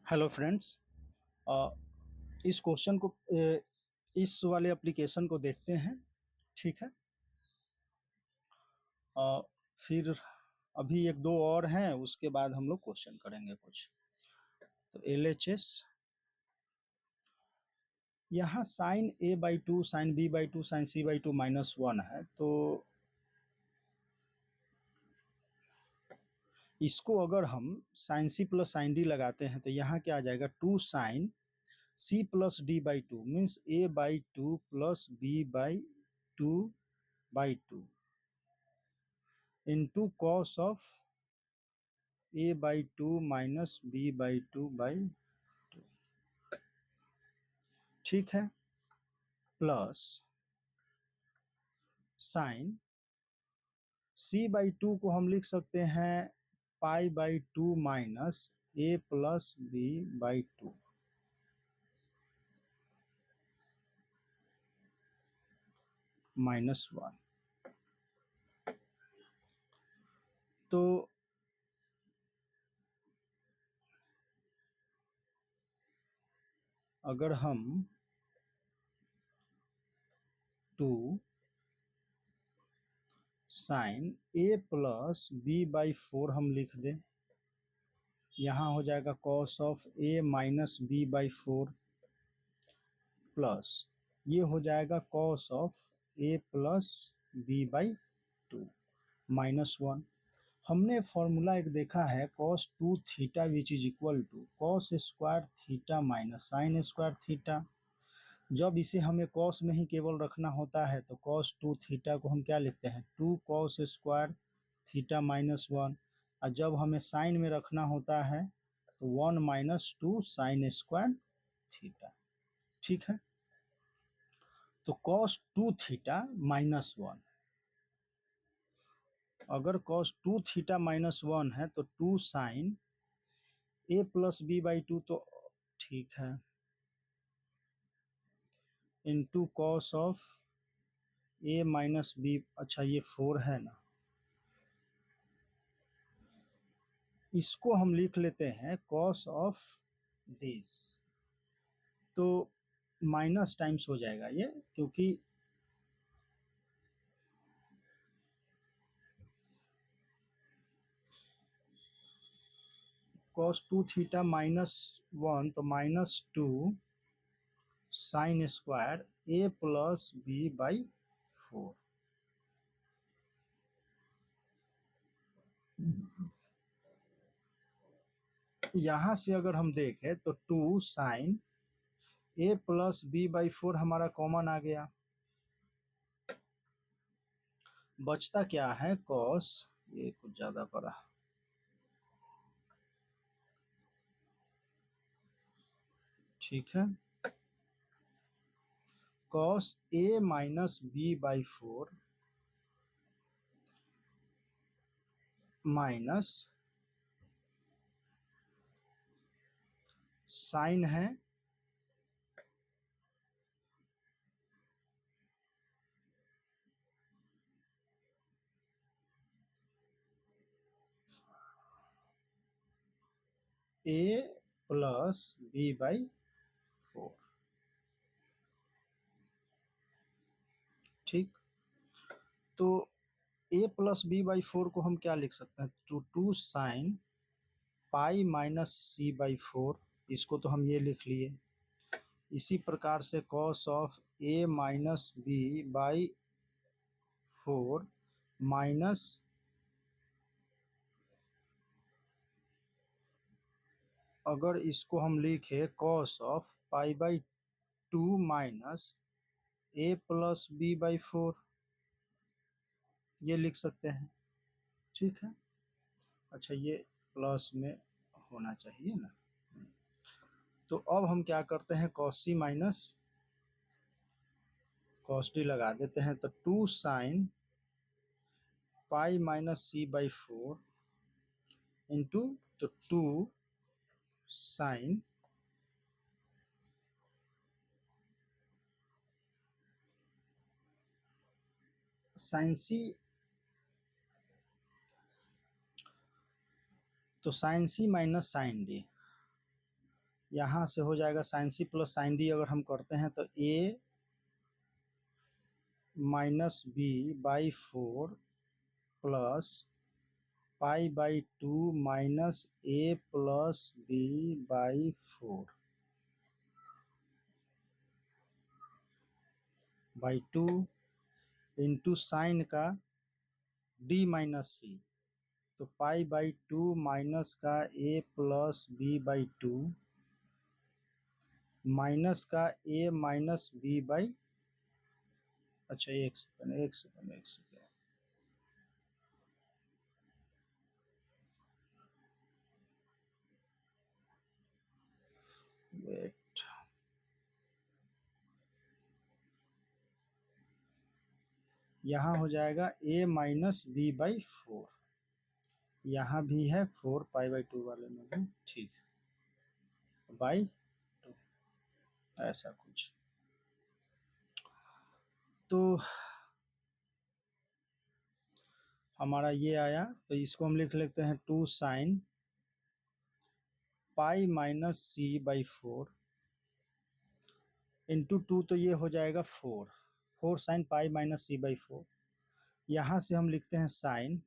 Hello friends. अ, इस question को इस वाले एप्लीकेशन को देखते हैं। ठीक है। अ, फिर अभी एक दो और हैं, उसके बाद हम लोग क्वेश्चन करेंगे कुछ। तो LHS यहाँ sign A/2 sign B/2 sign C/2 -1 है। तो इसको अगर हम sine C plus sine D लगाते हैं तो यहाँ क्या आ जाएगा, 2 sine C plus D/2 means A/2 plus B/2 into cos of A/2 minus B/2 ठीक है, प्लस साइन C/2 को हम लिख सकते हैं π/2 माइनस A प्लस B/2 -1। तो अगर हम 2 साइन A प्लस B/4 हम लिख दें, यहाँ हो जाएगा cos of A minus B/4 plus ये हो जाएगा cos of A plus B/2 -1। हमने फॉर्मूला एक देखा है cos 2 theta which is equal to cos square theta minus sine square theta. जब इसे हमें कॉस में ही केवल रखना होता है तो cos 2 थीटा को हम क्या लिखते हैं, 2 cos स्क्वायर थीटा -1। और जब हमें साइन में रखना होता है तो 1 माइनस 2 साइन स्क्वायर थीटा। ठीक है। तो cos 2 थीटा -1, अगर cos 2 थीटा -1 है तो 2 साइन A प्लस B/2 तो ठीक है, into cos of A minus B। अच्छा ये 4 है ना, इसको हम लिख लेते हैं कॉस ऑफ दिस। तो माइनस टाइम्स हो जाएगा ये, क्योंकि cos 2 थीटा -1 तो -2 sine square A plus B/4। यहां से अगर हम देखें तो 2 साइन A प्लस B/4 हमारा कॉमन आ गया, बचता क्या है कॉस, ये कुछ ज्यादा पड़ा, ठीक है, cos A minus B/4 minus sine है A प्लस B/4। ठीक। तो A प्लस B/4 को हम क्या लिख सकते हैं, तो 2 साइन पाई माइनस C/4, इसको तो हम ये लिख लिए। इसी प्रकार से cos of A minus B/4 minus अगर इसको हम लिखे cos of π/2 minus A plus B/4, ये लिख सकते हैं। ठीक है। अच्छा ये प्लस में होना चाहिए ना। तो अब हम क्या करते हैं, cos C minus cos D लगा देते हैं, तो 2 sine pi minus C/4 into, तो 2 साइन साइन C, तो sine C minus sine D यहाँ से हो जाएगा sine C plus sine D, अगर हम करते हैं तो A minus B by 4 plus pi by 2 minus A plus B by 4 by 2 into sine का डी माइनस सी, तो पाई बाई 2 माइनस का A plus B by 2 minus का A minus B by, अच्छा एक सेकंड वेट, यहाँ हो जाएगा ए minus B by 4, यहाँ भी है 4 पाई बाई 2 वाले में भी, ठीक है, बाई 2, ऐसा कुछ। तो हमारा ये आया, तो इसको हम लिख लेते हैं 2 sine pi minus C by 4 into 2, तो ये हो जाएगा 4 sine pi minus C by 4। यहाँ से हम लिखते हैं sine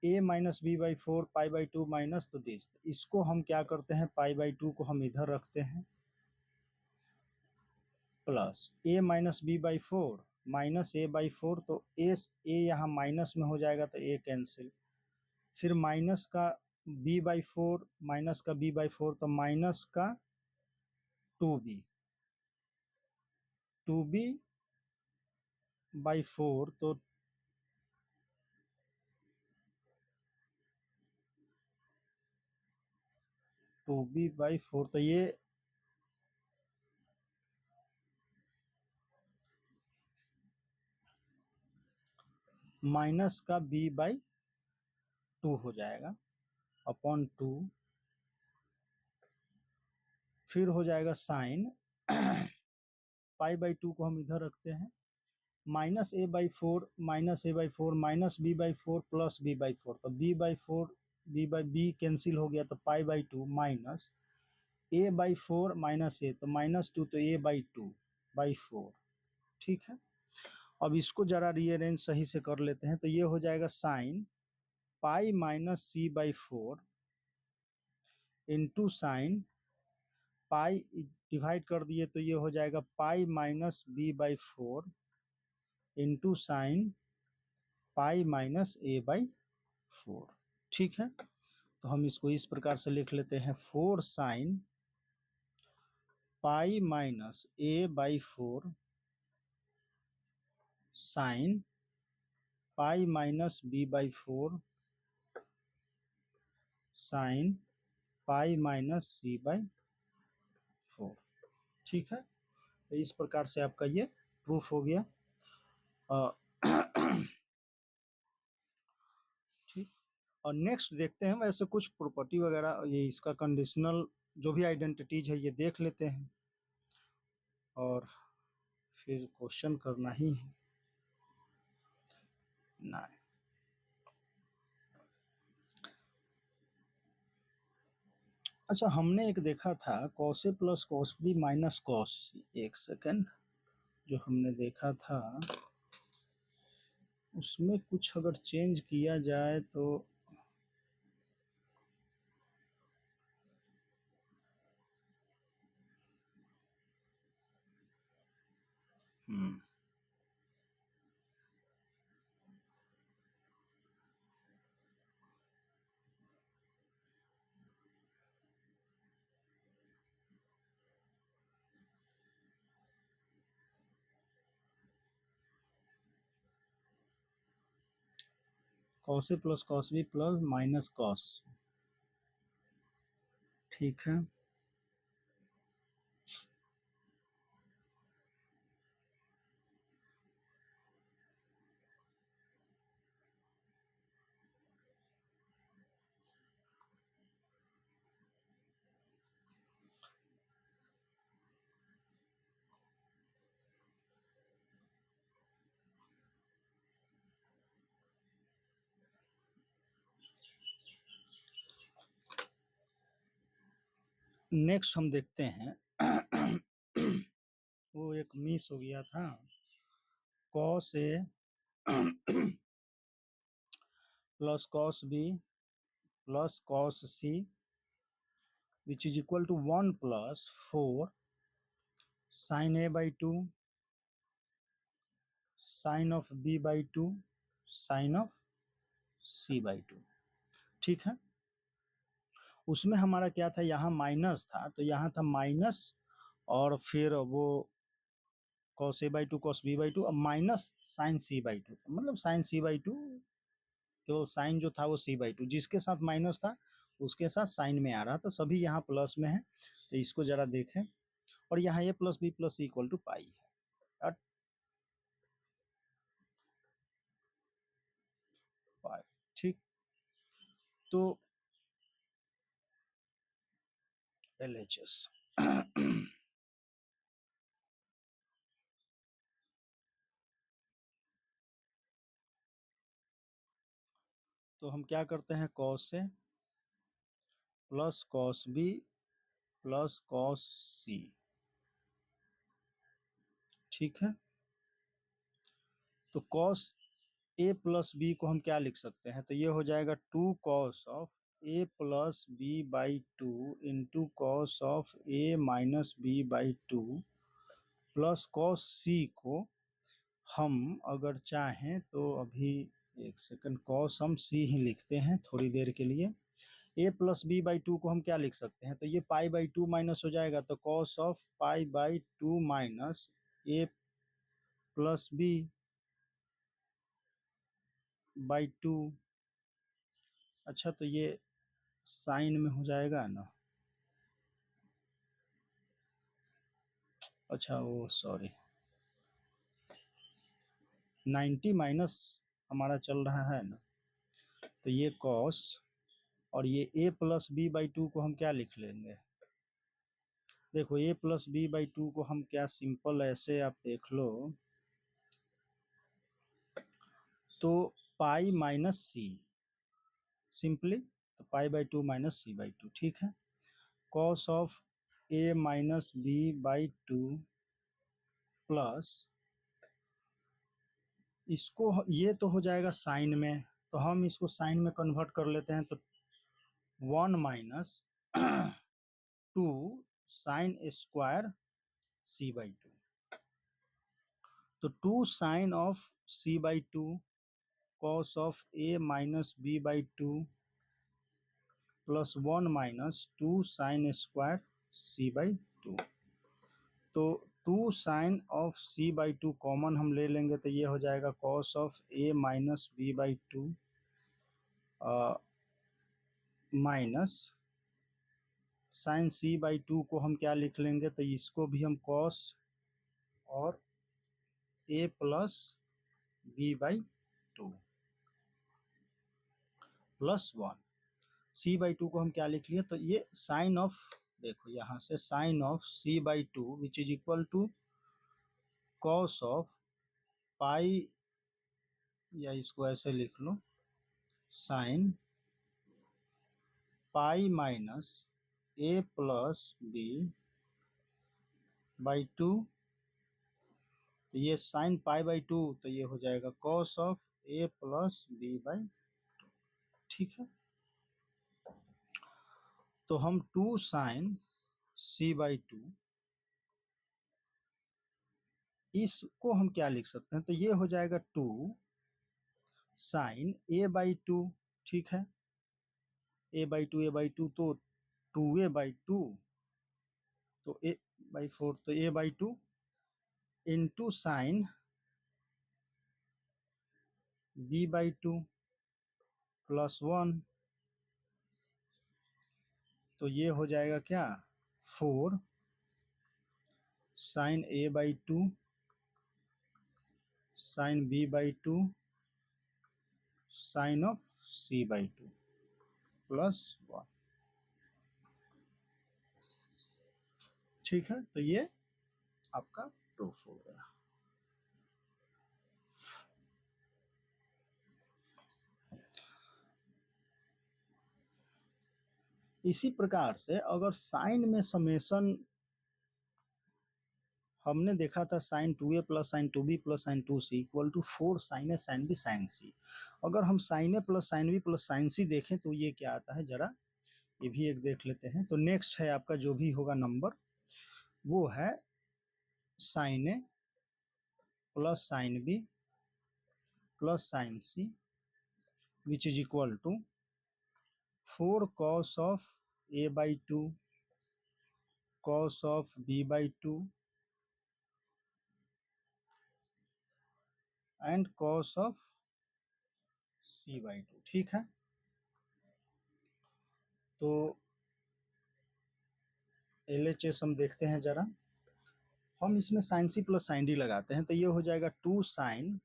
A minus B by 4 pi by 2 minus, तो दिस, इसको हम क्या करते हैं, पाई बाई 2 को हम इधर रखते हैं, plus A minus B by 4 minus A by 4, तो ए यहाँ माइनस में हो जाएगा तो ए कैंसिल, फिर माइनस का बी बाई 4 माइनस का बी बाई 4, तो माइनस का 2b बाई 4, तो 2b बाई 4, तो ये माइनस का b बाई 2 हो जाएगा अपॉन 2, फिर हो जाएगा साइन पाई बाई 2 को हम इधर रखते हैं, minus A by 4 minus A by 4 minus B by 4 plus B by 4, तो B by 4 B by B cancel हो गया, तो pi by 2 minus A by 4 minus A, तो माइनस 2, तो ए बाई 2 बाई 4, ठीक है। अब इसको जरा रीअरेंज सही से कर लेते हैं, तो ये हो जाएगा sine pi minus C by 4 into sine pi divide कर दिए, तो ये हो जाएगा pi minus B by 4 into sine pi minus A by 4, ठीक है। तो हम इसको इस प्रकार से लिख लेते हैं 4 sine pi minus A by 4 sine pi minus B by 4 sine pi minus C by 4, ठीक है। तो इस प्रकार से आपका ये प्रूफ हो गया, ठीक। और नेक्स्ट देखते हैं, वैसे कुछ प्रॉपर्टी वगैरह, ये इसका कंडीशनल जो भी आइडेंटिटीज है ये देख लेते हैं और फिर क्वेश्चन करना ही है ना। अच्छा, हमने एक देखा था cos A plus cos B minus cos C, एक सेकंड, जो हमने देखा था उसमें कुछ अगर चेंज किया जाए तो cos A plus cos B plus minus cos, ठीक है। नेक्स्ट हम देखते हैं वो एक मिस हो गया था, cos A plus cos B plus cos C which is equal to 1 plus 4 sine A by 2 sine of B by 2 sine of C by 2। ठीक है, उसमें हमारा क्या था, यहाँ माइनस था, तो यहाँ था माइनस और फिर वो cos A by 2 cos B by 2, अब माइनस साइन सी बाई 2, मतलब साइन सी बाई 2, केवल साइन जो था वो सी बाई 2, जिसके साथ माइनस था उसके साथ साइन में आ रहा था, सभी यहाँ प्लस में है। तो इसको जरा देखें, और यहाँ A plus B plus equal to pi है, पाई। ठीक, तो LHS तो हम क्या करते हैं, cos A plus cos B plus cos C. ठीक है, तो कॉस ए प्लस बी को हम क्या लिख सकते हैं, तो ये हो जाएगा 2 cos of A plus B by 2 into cos of A minus B by 2 plus cos C को हम अगर चाहें तो अभी एक सेकंड, कॉस हम सी ही लिखते हैं थोड़ी देर के लिए। ए प्लस बी बाई 2 को हम क्या लिख सकते हैं, तो ये पाई बाई 2 माइनस हो जाएगा, तो cos of pi by 2 minus A plus B by 2। अच्छा, तो ये साइन में हो जाएगा ना, अच्छा वो सॉरी 90 माइनस हमारा चल रहा है ना, तो ये कॉस और ये ए प्लस बी बाई 2 को हम क्या लिख लेंगे, देखो ए प्लस बी बाई 2 को हम क्या सिंपल ऐसे आप देख लो, तो पाई माइनस सी सिंपली, तो pi by 2 minus C by 2। ठीक है, cos of A minus B by 2 plus इसको, ये तो हो जाएगा साइन में, तो हम इसको साइन में कन्वर्ट कर लेते हैं, तो 1 minus 2 sine square C by 2, तो 2 sine of C by 2 cos of A minus B by 2 plus 1 minus 2 sine square C by 2, तो 2 sine of C by 2 common हम ले लेंगे, तो ये हो जाएगा cos of A minus B by 2 minus sine C by 2 को हम क्या लिख लेंगे, तो इसको भी हम कॉस और A plus B by 2 plus 1, C by 2 को हम क्या लिख लिए, तो ये साइन ऑफ, देखो यहाँ से sine of C by 2 which is equal to cos of pi, या इसको ऐसे लिख लो sine pi minus A plus B by 2, तो ये साइन पाई बाई 2, तो ये हो जाएगा cos of A plus B by. ठीक है, तो हम 2 साइन सी बाई 2, इसको हम क्या लिख सकते हैं, तो ये हो जाएगा 2 साइन ए बाई 2। ठीक है, ए बाई 2 ए बाई 2, तो 2a बाई 2, तो ए बाई 4, तो A by 2 into sine B by 2 plus 1, तो ये हो जाएगा क्या, 4 sine A by 2 sine B by 2 sine of C by 2 plus 1। ठीक है, तो ये आपका प्रूफ हो गया। इसी प्रकार से अगर साइन में समेशन हमने देखा था sine 2a plus sine 2b plus sine 2c equal to 4 sine A sine B sine C. अगर हम sine A plus sine B plus sine C देखें तो ये क्या आता है, जरा ये भी एक देख लेते हैं। तो नेक्स्ट है आपका जो भी होगा नंबर वो है sine A plus sine B plus sine C which is equal to 4 cos of a by 2 cos of b by 2 and cos of c by 2। ठीक है, तो LHS हम देखते हैं जरा। हम इसमें sine C plus sine D लगाते हैं तो ये हो जाएगा 2 sine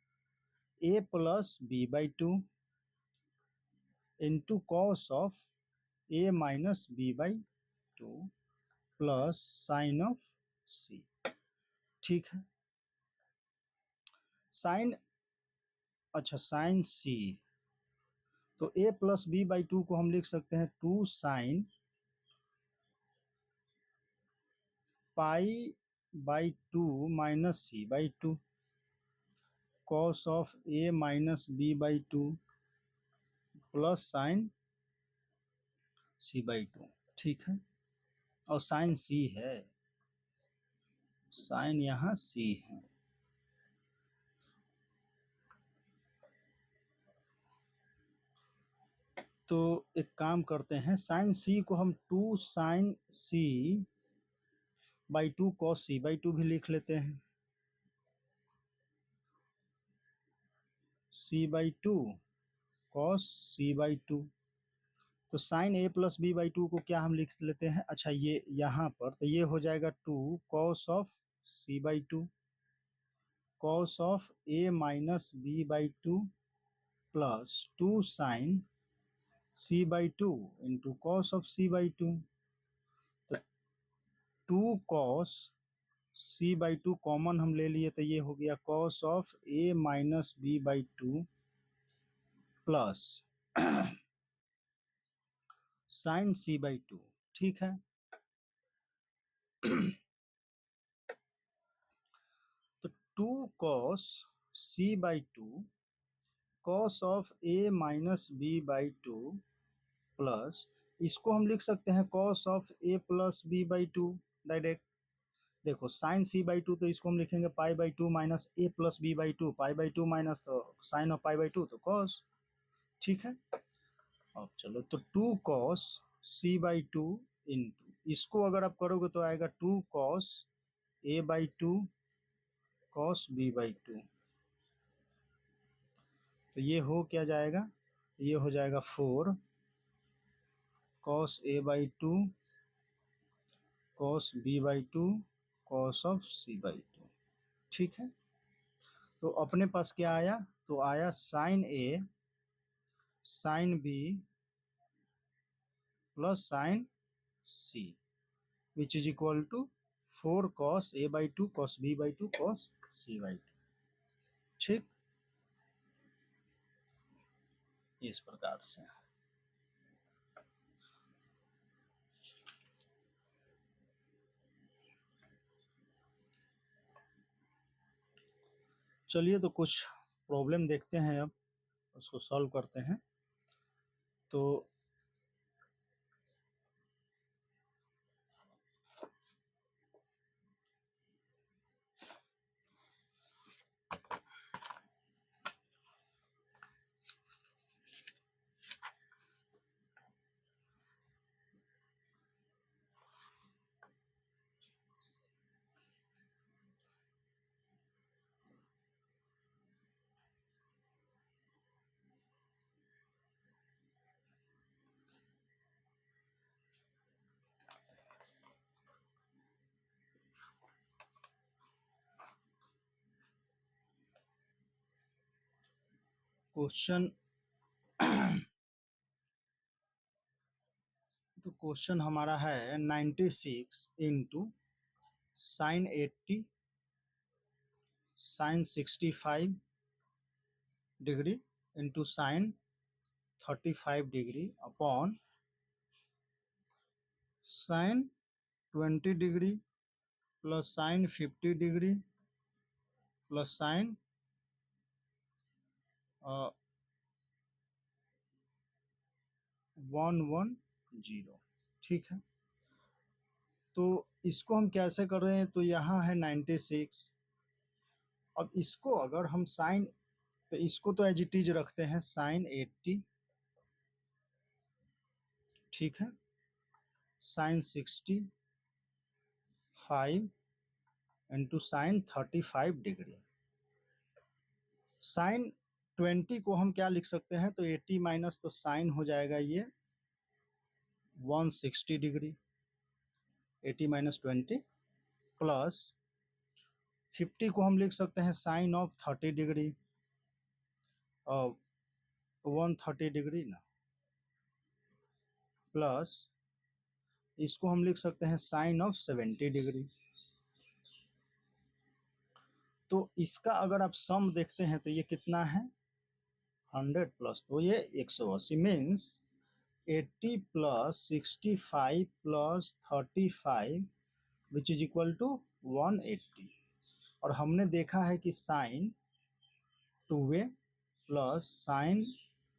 A plus B by 2 into cos of A minus B by 2 plus sine of C. ठीक है, साइन, अच्छा साइन सी, तो ए प्लस बी बाई 2 को हम लिख सकते हैं 2 sine pi by 2 minus C by 2 cos of A minus B by 2 plus sine C by 2। ठीक है, और साइन सी है, साइन यहाँ सी है। तो एक काम करते हैं, साइन सी को हम 2 sine C by 2 cos C by 2 भी लिख लेते हैं, C by 2 cos C by 2। तो sine A plus B by 2 को क्या हम लिख लेते हैं, अच्छा ये यहाँ पर, तो ये हो जाएगा 2 cos of C by 2 cos of A minus B by 2 plus 2 sine C by 2 into cos of C by 2। तो 2 कॉस सी बाई 2 कॉमन हम ले लिए तो ये हो गया cos of A minus B by 2 plus sine C by 2। ठीक है, तो 2 cos C by 2 cos of A minus B by 2 plus, इसको हम लिख सकते हैं cos of A plus B by 2 direct. देखो साइन सी बाई 2 तो इसको हम लिखेंगे pi by 2 minus A plus B by 2, pi by 2 minus तो साइन ऑफ पाई बाई 2 तो कॉस। ठीक है, अब चलो तो 2 कॉस सी बाई 2 इंटू, इसको अगर आप करोगे तो आएगा 2 cos A by 2 cos B by 2। तो ये हो क्या जाएगा, ये हो जाएगा 4 cos A by 2 cos B by 2 cos of C by 2। ठीक है, तो अपने पास क्या आया, तो आया sine A sine B plus sine C which is equal to 4 cos A by 2 cos B by 2 cos C by 2। ठीक, इस प्रकार से। चलिए तो कुछ प्रॉब्लम देखते हैं, अब उसको सॉल्व करते हैं। तो क्वेश्चन, तो क्वेश्चन हमारा है 96 into sine 80 sine 65 degree into sine 35 degree upon sine 20 degree plus sine 50 degree plus sine 110। ठीक है, तो इसको हम कैसे कर रहे हैं, तो यहाँ है 96। अब इसको अगर हम साइन, तो इसको तो एज इट इज रखते हैं साइन 80। ठीक है, sine 65 into sine 35 degree. Sine 20 को हम क्या लिख सकते हैं, तो 80 माइनस, तो साइन हो जाएगा ये 160 डिग्री। 80 माइनस 20 प्लस 50 को हम लिख सकते हैं साइन ऑफ 30 डिग्री, 130 डिग्री ना, प्लस इसको हम लिख सकते हैं साइन ऑफ 70 डिग्री। तो इसका अगर आप सम देखते हैं तो ये कितना है, 100 प्लस, तो ये 180 means 80 plus 65 plus 35 which is equal to 180। और हमने देखा है कि sine 2a plus sine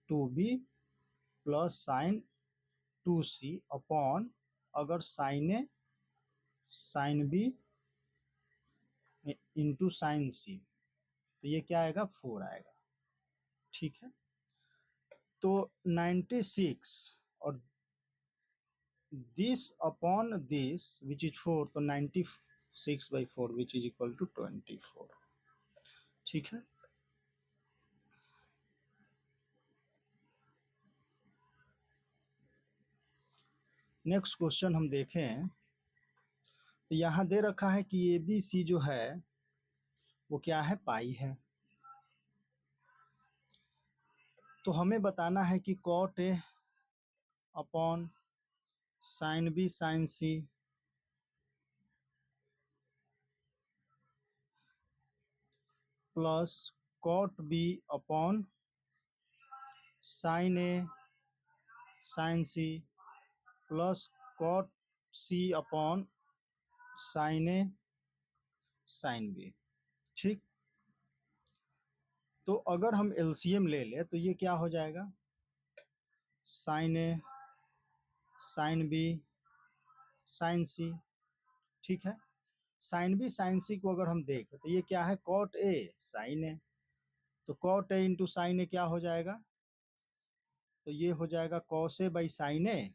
2b plus sine 2c upon अगर sine A sine B into sine C, तो ये क्या आएगा, 4 आएगा। ठीक है, तो 96 और this upon this which is 4, तो 96/4 विच इज इक्वल टू 24। ठीक है, नेक्स्ट क्वेश्चन हम देखें, तो यहाँ दे रखा है कि ABC जो है वो क्या है, पाई है। तो हमें बताना है कि cot A upon sine B sine C plus cot B upon sine A sine C plus cot C upon sine A sine B. ठीक, तो अगर हम एलसीएम ले ले तो ये क्या हो जाएगा, sign A sine B sine सी। ठीक है, साइन बी साइन सी को अगर हम देखें तो ये क्या है, कॉट ए साइन ए, तो कॉट ए इंटू साइन ए क्या हो जाएगा, तो ये हो जाएगा कॉस ए बाई साइन ए।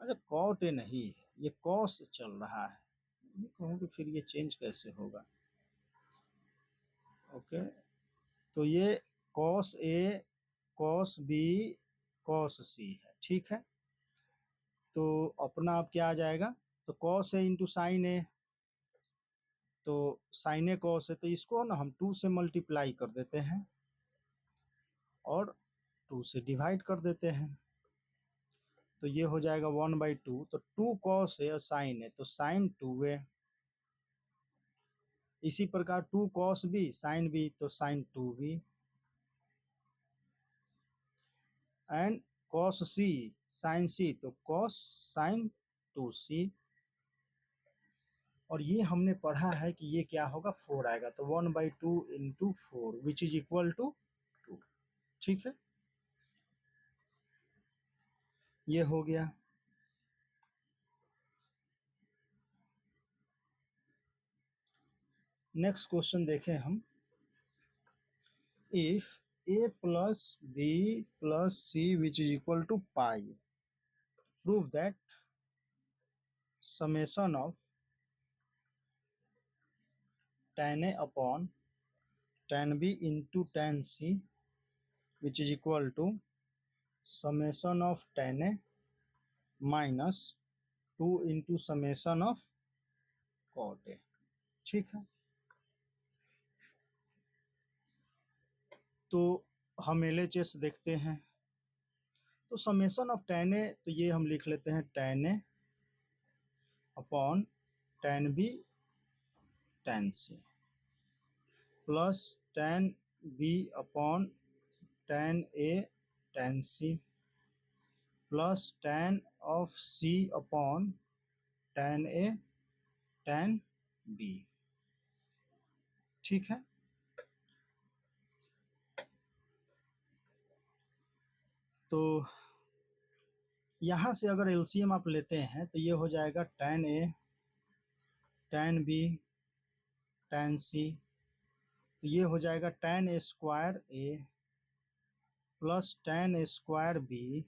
अच्छा, कॉट ए नहीं है, ये कॉस चल रहा है, मैं कहूँ कि फिर ये चेंज कैसे होगा। ओके, तो ये cos A cos B cos सी है। ठीक है, तो अपना आप क्या आ जाएगा, तो कॉस ए इंटू साइन ए, तो साइन ए कॉस है, तो इसको ना हम 2 से मल्टीप्लाई कर देते हैं और 2 से डिवाइड कर देते हैं, तो ये हो जाएगा 1/2। तो 2 कॉस है और साइन है, तो साइन 2a। इसी प्रकार 2 कॉस बी साइन बी, तो sine 2b and cos C sine C, तो कॉस साइन 2c। और ये हमने पढ़ा है कि ये क्या होगा, 4 आएगा, तो 1/2 into 4 which is equal to 2। ठीक है, ये हो गया। नेक्स्ट क्वेश्चन देखें हम, if a plus b plus c which is equal to pi, prove that summation of tan a upon tan b into tan c which is equal to summation of tan a minus 2 into summation of cot a। ठीक है, तो हम LHS देखते हैं, तो summation of tan a, तो ये हम लिख लेते हैं tan a upon tan b tan c plus tan b upon tan a tan c plus tan of C upon tan A tan B। ठीक है, तो यहाँ से अगर एलसीएम आप लेते हैं तो ये हो जाएगा tan A tan B tan C, तो ये हो जाएगा tan A square A plus tan A square B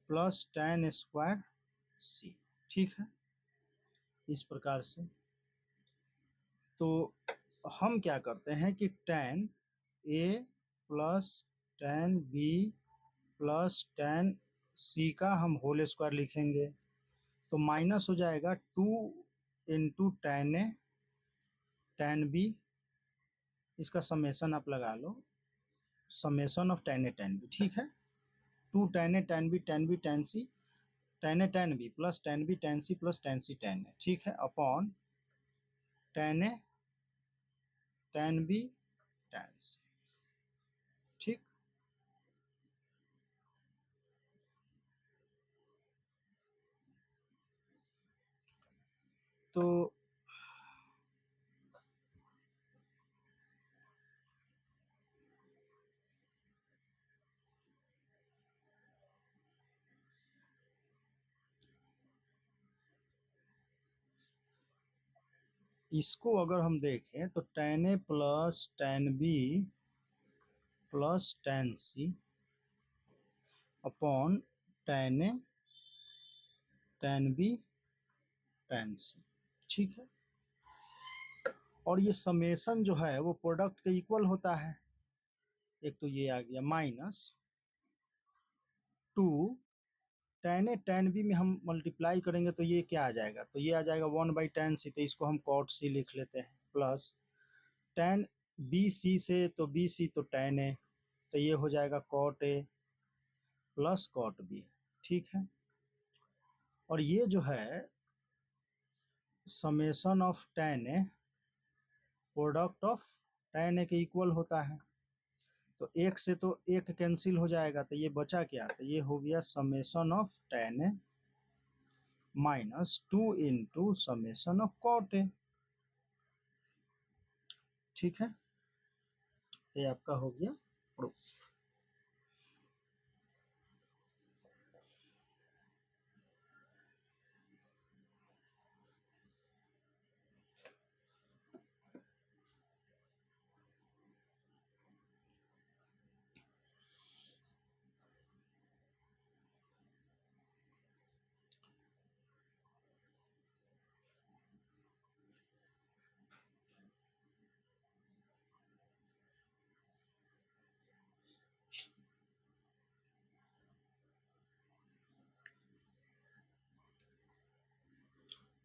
plus tan square C। ठीक है, इस प्रकार से। तो हम क्या करते हैं कि tan A plus tan B plus tan C का हम होल स्क्वायर लिखेंगे, तो माइनस हो जाएगा 2 into tan A tan B, इसका समेशन आप लगा लो, summation of tan A tan B। ठीक है, 2 tan A tan B tan C tan A tan B plus tan B tan C plus tan C tan A। ठीक है, upon tan A tan B tan C। ठीक, तो इसको अगर हम देखें तो tan A plus tan B plus tan C upon tan A tan B tan C। ठीक है, और ये समेशन जो है वो प्रोडक्ट के इक्वल होता है। एक तो ये आ गया minus 2 tan A tan B में हम मल्टीप्लाई करेंगे तो ये क्या आ जाएगा, तो ये आ जाएगा 1/tan C, तो इसको हम cot C लिख लेते हैं, प्लस tan BC से तो BC तो tan A, तो ये हो जाएगा cot A plus cot B। ठीक है, और ये जो है summation of tan A product of tan A के इक्वल होता है, तो एक से तो एक कैंसिल हो जाएगा, तो ये बचा क्या, तो ये हो गया summation of tan A minus 2 into summation of cot A। ठीक है, ये आपका हो गया प्रूफ।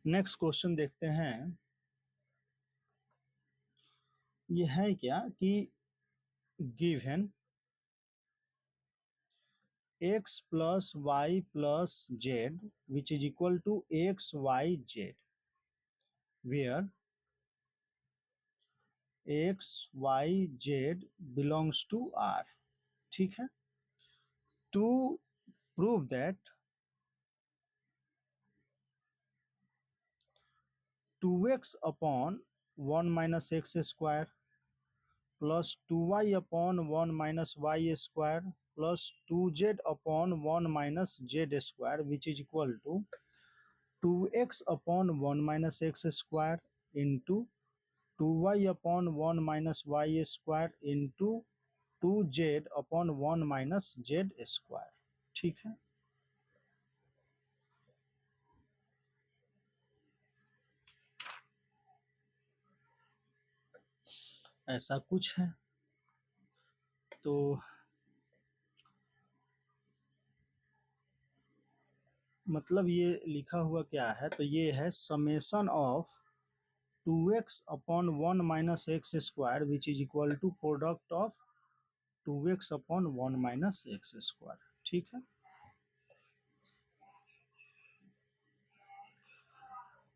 नेक्स्ट क्वेश्चन देखते हैं, ये है क्या कि given x plus Y plus Z which is equal to x Y z, where x Y z belongs to R. ठीक है, to prove that 2x upon 1 minus x square plus 2y upon 1 minus y square plus 2z upon 1 minus z square which is equal to 2x upon 1 minus x square into 2y upon 1 minus y square into 2z upon 1 minus z square. ठीक है, ऐसा कुछ है। तो मतलब ये लिखा हुआ क्या है, तो ये है summation of 2x upon 1 minus x square which is equal to product of 2x upon 1 minus x square. ठीक है,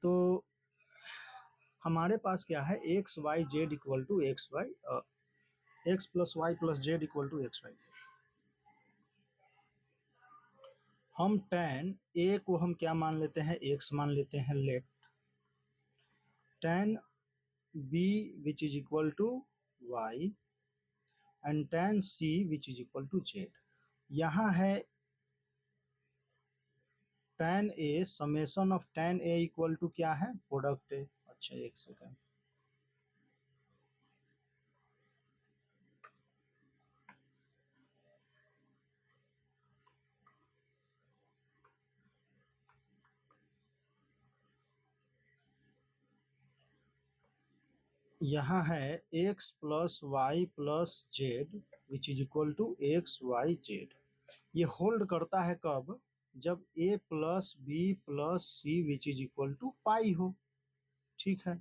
तो हमारे पास क्या है, x Y z equal to x y x plus Y plus z equal to x y. हम tan a को हम क्या मान लेते हैं, x मान लेते हैं। Let tan b which is equal to y and tan c which is equal to z। यहाँ है tan a summation of tan a equal to क्या है, प्रोडक्ट है। अच्छा एक सेकेंड, यहाँ है x plus Y plus Z which is equal to x Y Z. ये होल्ड करता है कब, जब a plus B plus C which is equal to pi हो। ठीक है,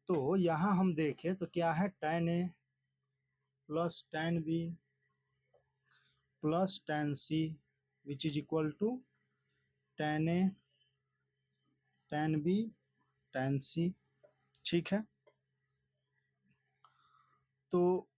तो यहाँ हम देखें तो क्या है, tan a plus tan b plus tan c which is equal to tan a tan b tan c। ठीक है, तो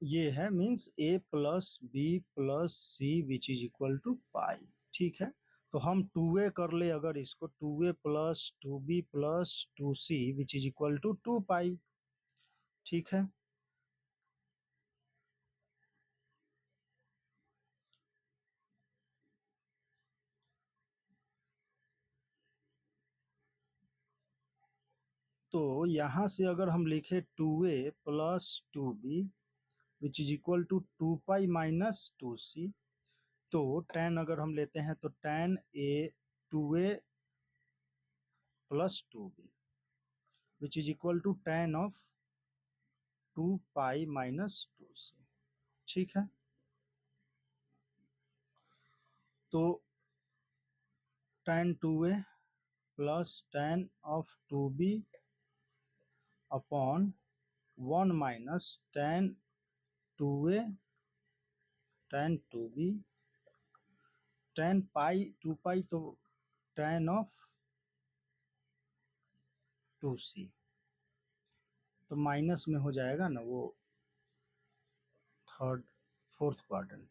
ये है means a plus B plus C which is equal to pi. ठीक है, तो हम 2a कर ले अगर इसको, 2a plus 2b plus 2c which is equal to 2 pi. ठीक है, तो यहां से अगर हम लिखे 2a plus 2b which is equal to 2 pi minus 2c, तो tan अगर हम लेते हैं तो tan a 2a plus 2b which is equal to tan of 2 pi minus 2c। ठीक है, तो tan 2a plus tan of 2b upon 1 minus tan 2a tan 2b tan pi 2 pi तो tan ऑफ 2c, तो minus में हो जाएगा ना वो थर्ड फोर्थ क्वाड्रेंट,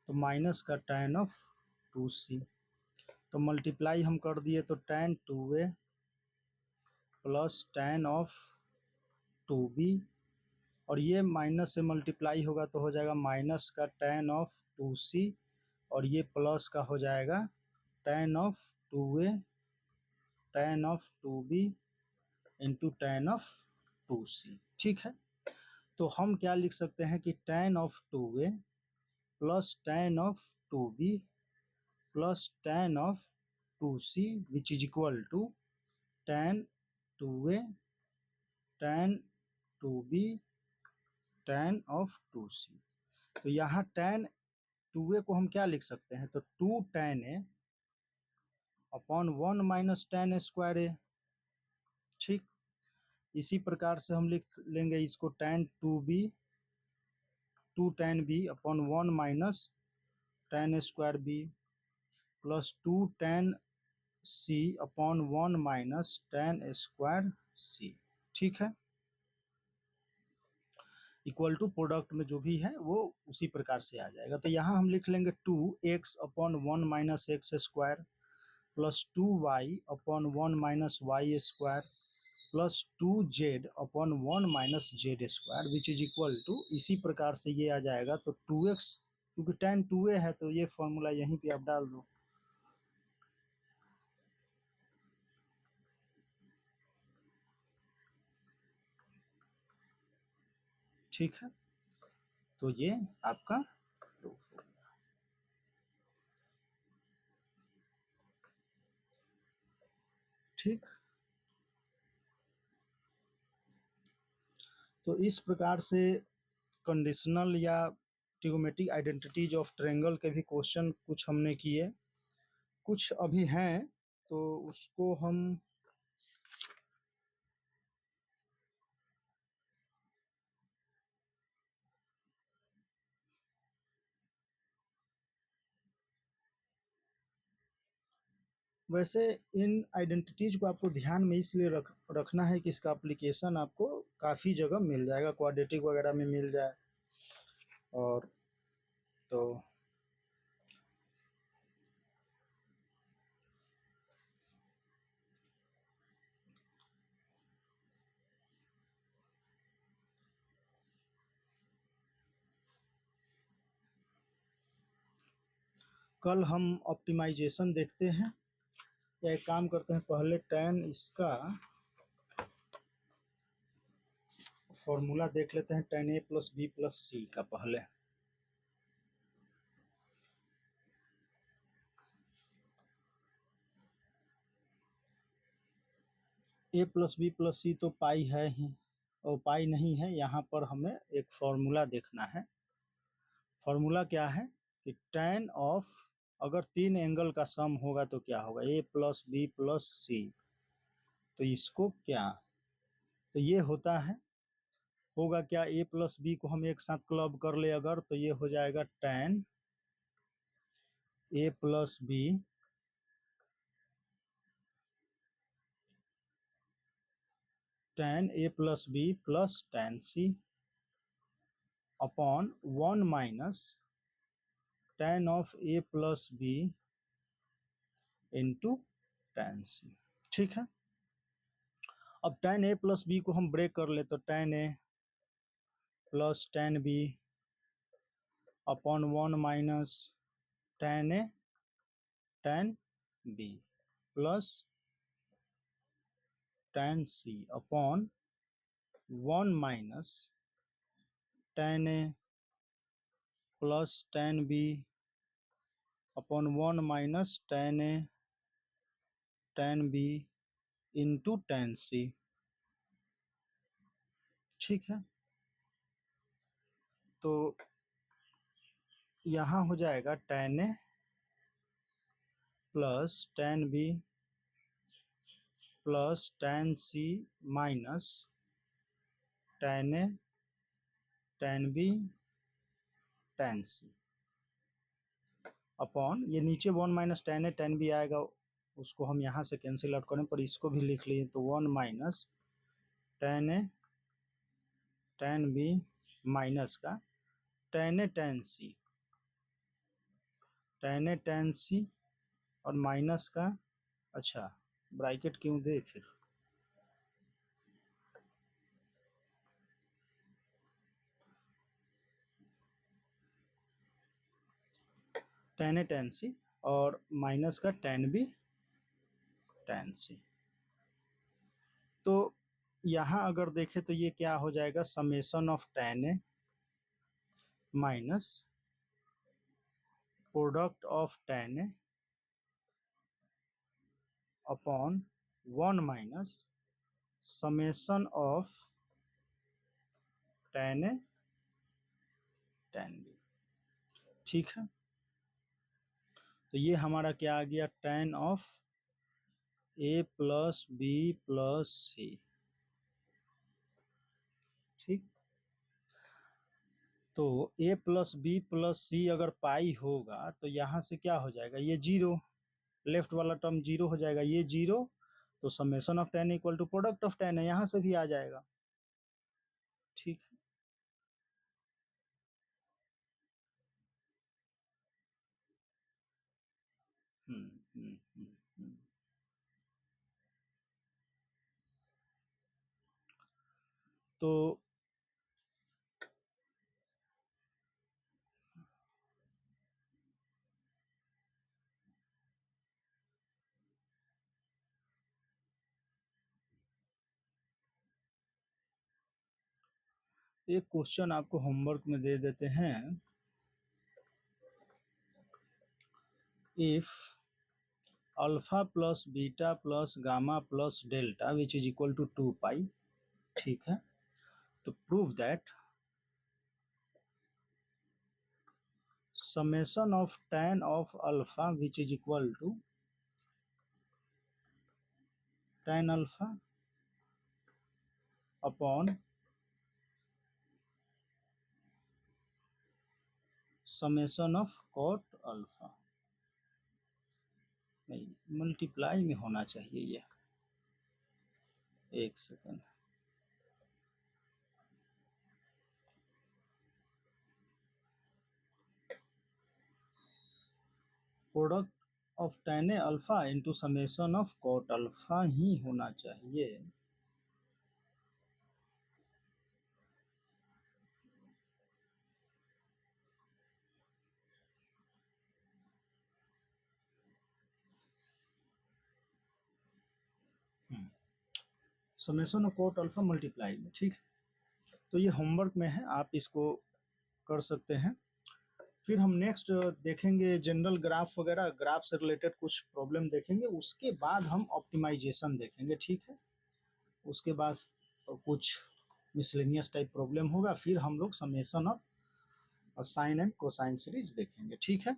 तो माइनस का tan ऑफ 2c, तो मल्टीप्लाई हम कर दिए तो tan 2a plus tan of 2b, और ये माइनस से मल्टीप्लाई होगा तो हो जाएगा माइनस का tan ऑफ 2c, और ये प्लस का हो जाएगा tan of 2a tan of 2b into tan of 2c। ठीक है, तो हम क्या लिख सकते हैं कि tan of 2a plus tan of 2b plus tan of 2c which is equal to tan 2a tan 2b tan of 2c। तो यहाँ tan 2a को हम क्या लिख सकते हैं, तो 2 tan a upon 1 minus tan square a। ठीक, इसी प्रकार से हम लिख लेंगे इसको tan 2 tan b upon 1 minus tan square b plus 2 tan c upon 1 minus tan square c। ठीक है, इक्वल टू प्रोडक्ट में जो भी है वो उसी प्रकार से आ जाएगा। तो यहाँ हम लिख लेंगे 2x upon 1 minus x square plus 2y upon 1 minus y square plus 2z upon 1 minus z square which is equal to, इसी प्रकार से ये आ जाएगा तो 2x, क्योंकि tan 2a है तो ये फॉर्मूला यहीं पे आप डाल दो। ठीक है, तो ये आपका प्रूफ हो गया। ठीक, तो इस प्रकार से कंडीशनल या ट्रिगोमेट्रिक आइडेंटिटीज ऑफ ट्रायंगल के भी क्वेश्चन कुछ हमने किए, कुछ अभी हैं तो उसको हम वैसे इन आइडेंटिटीज को आपको ध्यान में इसलिए रखना है कि इसका एप्लीकेशन आपको काफ़ी जगह मिल जाएगा, क्वाड्रेटिक वगैरह में मिल जाए। और तो कल हम ऑप्टिमाइजेशन देखते हैं, या एक काम करते हैं, पहले tan इसका फॉर्मूला देख लेते हैं, tan a plus B plus C का। पहले a plus B plus C तो पाई है ही, और पाई नहीं है, यहाँ पर हमें एक फॉर्मूला देखना है। फॉर्मूला क्या है कि tan ऑफ, अगर तीन एंगल का सम होगा तो क्या होगा, a plus B plus C. तो इसको क्या, तो ये होता है, होगा क्या, a प्लस बी को हम एक साथ क्लब कर ले अगर, तो ये हो जाएगा tan a plus b tan a plus B plus tan c upon 1 minus tan of a plus b into tan c। ठीक है, अब tan a प्लस बी को हम ब्रेक कर ले, तो tan a plus tan b upon 1 minus tan a tan b plus tan c upon 1 minus tan a plus tan b upon 1 minus tan a tan b into tan c। ठीक है, तो यहाँ हो जाएगा tan a plus tan b plus tan c minus tan a tan b tan c upon, ये नीचे 1 minus tan a tan b आएगा, उसको हम यहाँ से कैंसिल आउट करें, पर इसको भी लिख लिए, तो 1 minus tan a tan b minus का tan a tan c, tan a tan c और माइनस का, अच्छा ब्रैकेट क्यों दे फिर, tan a tan c और माइनस का tan b tan c। तो यहाँ अगर देखें तो ये क्या हो जाएगा, summation of tan a minus product of tan a upon 1 minus summation of tan a tan b। ठीक है, तो ये हमारा क्या आ गया, tan of a plus B plus C. ठीक, तो a plus B plus C अगर पाई होगा तो यहाँ से क्या हो जाएगा, ये जीरो, लेफ्ट वाला टर्म जीरो हो जाएगा, ये जीरो, तो summation of tan equal to product of tan है, यहाँ से भी आ जाएगा। ठीक है, हम्म हम्म हम्म हम्म। तो एक क्वेश्चन आपको होमवर्क में दे देते हैं, if alpha plus beta plus gamma plus delta which is equal to 2 pi. ठीक है, तो prove that summation of tan of alpha which is equal to tan alpha upon summation of cot alpha। नहीं, multiply में होना चाहिए ये, एक second, product of tan alpha into summation of cot alpha ही होना चाहिए। Summation of cot alpha multiply में, ठीक है। तो ये होमवर्क में है, आप इसको कर सकते हैं। फिर हम नेक्स्ट देखेंगे जनरल ग्राफ वगैरह, ग्राफ से रिलेटेड कुछ प्रॉब्लम देखेंगे, उसके बाद हम ऑप्टिमाइजेशन देखेंगे, ठीक है। उसके बाद कुछ मिसलेनियस टाइप प्रॉब्लम होगा, फिर हम लोग summation of sine and cosine series देखेंगे, ठीक है।